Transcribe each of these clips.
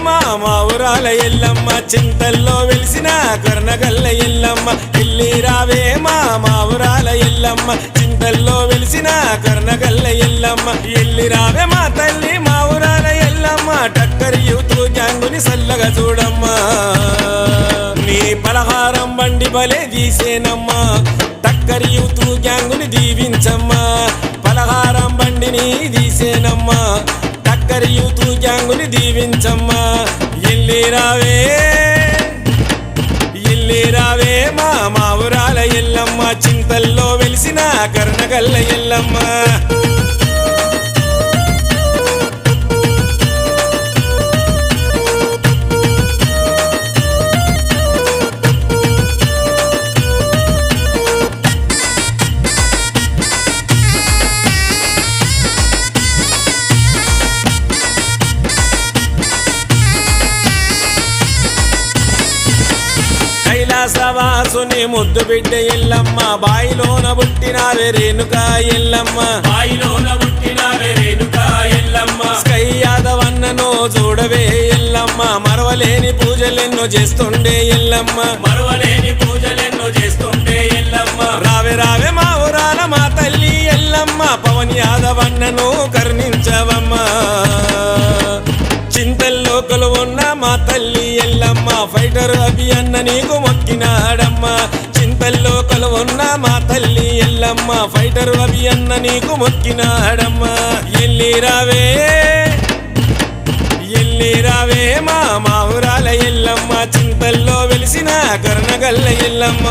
మా ఊరాల ఎల్లమ్మ చింతల్లో వెలిసిన కర్ణగల్ల ఎల్లమ్మ ఎల్లి రావే మా ఊరాల ఎల్లమ్మ చింతల్లో వెలిసిన కర్ణగల్ల ఎల్లమ్మ ఎల్లి రావే మా తల్లి మా ఊరాల ఎల్లమ్మ టక్కరి యూత్ గ్యాంగుని సల్లగా చూడమ్మా నీ పలహారం బండి బలే తీసేనమ్మా టక్కరి యూత్ గ్యాంగుని దీవించమ్మా పలహారం బండిని తీసేనమ్మా టక్కరి యూత్ గ్యాంగుని దీవించమ్మా ఎల్లి రావే మా ఊరాల ఎల్లమ్మ చింతల్లో వెలిసిన కర్ణగల్ల ఎల్లమ్మ కైలాసవాసుని ముద్దు బిడ్డ ఎల్లమ్మ బాయిలోన పుట్టినావే రేణుకా ఎల్లమ్మ స్కై యాదవన్నను చూడవే ఎల్లమ్మ మరవలేని పూజలెన్నో చేస్తుండే ఎల్లమ్మ రావే మా ఊరాల మా తల్లి ఎల్లమ్మ పవన్ యాదవన్నను కరుణించవమ్మా చింతల్లో కొలువున్న మా తల్లి ఎల్లమ్మ ఫైటర్ అభి అన్న నీకు మొక్కినాడమ్మా చింతల్లో కొలువున్న మా తల్లి ఎల్లమ్మ ఫైటర్ అభి అన్న నీకు మొక్కినాడమ్మా ఎల్లి రావే మా ఊరాల ఎల్లమ్మ చింతల్లో వెలిసిన కర్ణగల్ల ఎల్లమ్మ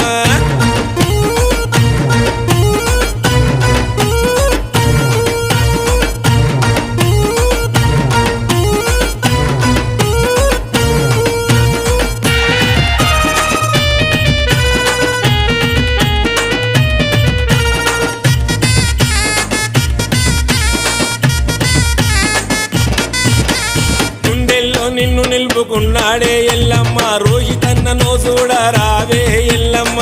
నిన్ను నిలుపుకున్నాడే ఎల్లమ్మ రోహితన్నను చూడరావే ఎల్లమ్మ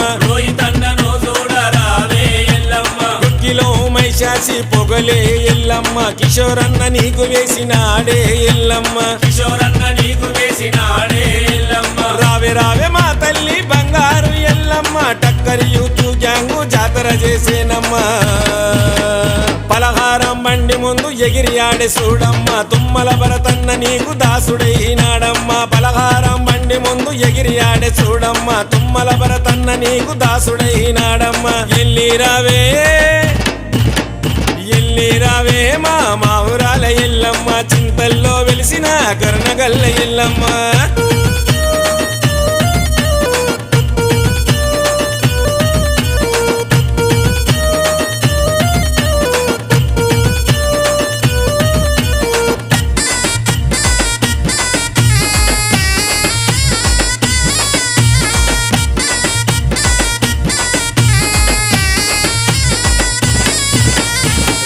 కుక్కిలో మైశాసి పొగలే ఎల్లమ్మ కిషోరన్న నీకు వేసినాడే ఎల్లమ్మ రావే మా తల్లి బంగారు ఎల్లమ్మ టక్కరి యూత్ గ్యాంగు జాతర చేసేనమ్మా పలహారం బండి ముందు ఎగిరి ఆడే చూడమ్మ తుమ్మల భరతన్న నీకు దాసుడైనాడమ్మా పలహారం బండి ముందు ఎగిరి ఆడే చూడమ్మ తుమ్మల భరతన్న నీకు దాసుడైనాడమ్మా ఎల్లి రావే మా ఊరాల ఎల్లమ్మ చింతల్లో వెలిసిన కర్ణగల్ల ఎల్లమ్మ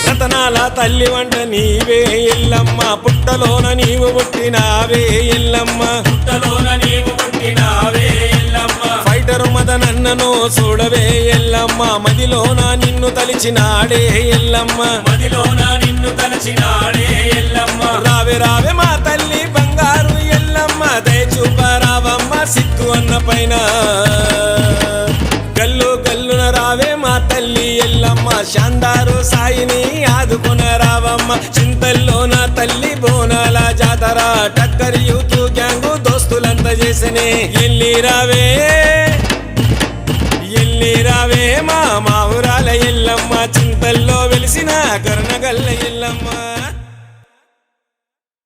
రతనాల తల్లి వంట నీవే ఎల్లమ్మ పుట్టలోన నీవు పుట్టినావే ఎల్లమ్మ ఫైటర్ మదనన్నను చూడవే ఎల్లమ్మ మదిలోన నిన్ను తలిచినాడే ఎల్లమ్మ రావే మా తల్లి బంగారు ఎల్లమ్మ దయచూపరావమ్మ సిక్కు అన్న పైన గల్లున రావే మా తల్లి ఎల్లమ్మ శాందారు సాయిని ఆదుకున రావమ్మ చింతల్లో నా తల్లి బోనాల జాతర టక్కరి యూత్ గ్యాంగు దోస్తులంతా చేసనే ఎల్లి రావే మా ఊరాల ఎల్లమ్మ చింతల్లో వెలిసిన కర్ణగల్ల ఎల్లమ్మ